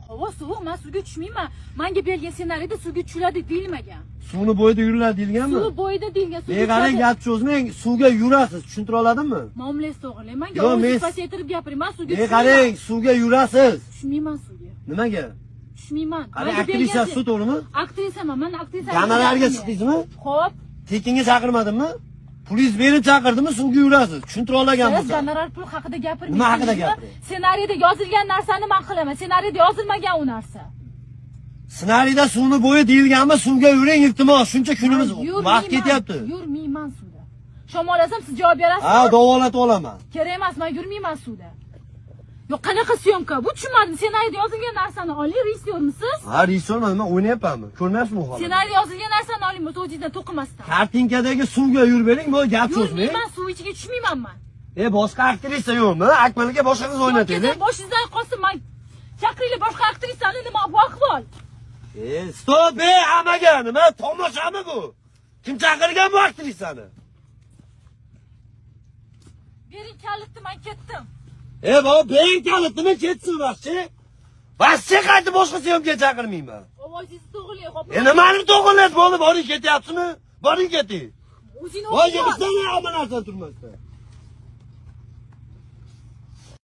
Havo sovuq, men suvga tushmayman. Menga berilgan ssenariyda suvga tushiladi deyilmagan. Suvni bo'yida yuriladi deyilganmi? Suv bo'yida deyilgan. Qarang, gap cho'zmang, suvga yurasiz, tushuntira oladimmi? Muomalangiz to'g'ri. Menga o'zingiz pasaytirib gapiring. Men suvga tushmayman. Qarang, suvga yurasiz. Tushmayman suvga. Nimaga? Tushmayman. Qarang, aktrisa suv to'g'rimi? Aktrisaman, men aktrisa. Gonorarga chiqdingizmi? Xo'p. Tekinga chaqirmadimmi? Pulingiz berib chaqirdimi, suvga yurasiz. Tushuntira olgan Siz bo'lsa. gonorar pul haqida gapirmaysiz. Nima haqida gapiring? Ssenariyda yozilgan narsani men qilaman. Ssenariyda yozilmagan u narsa. Ssenariyda suvni bo'yi deyilganmi, suvga yuring iltimos. Shuncha kunimiz vaqt ketyapti. Yurmayman suvda. Shamolasam siz javob berasiz. Ha, davolatib olaman. Kerak emas, men yurmayman suvda. Yo'q, qanaqa syomka? Bu tushunmadim. Ssenariyda yozilgan narsani oling, rejissyormisiz? Ha, rejissyorman, men o'ynayapmanmi? Ko'rmayapsizmi holat? Ssenariyda yozilgan narsani oling, o'zingizdan to'qimasdan. Kartinkadagi suvga yur bering, bu gap cho'zmang. Yurmayman, suv ichiga tushmayman men. Boshqa aktrisa yo'qmi? Akmalga boshqa qiz o'ynataylik. Boshingizdan qolsin, men chaqiringlar boshqa aktrisani, nima bu ahvol? Stop, hammaga nima? Tomoshami bu? Kim chaqirgan bu aktrisani? Bering kalitni, men ketdim. Baba, bering kalitni, ketsin vaqti. Vaqti qaytib boshqa syomka chaqirmayman. Ovozingizni to'g'rilang, xo'p. Nimani to'g'irlaysiz? Bo'ldi, boring ketyapsizmi? Boring keting. O'zingni Voy, yig'ishdan hamma narsa turmasdan.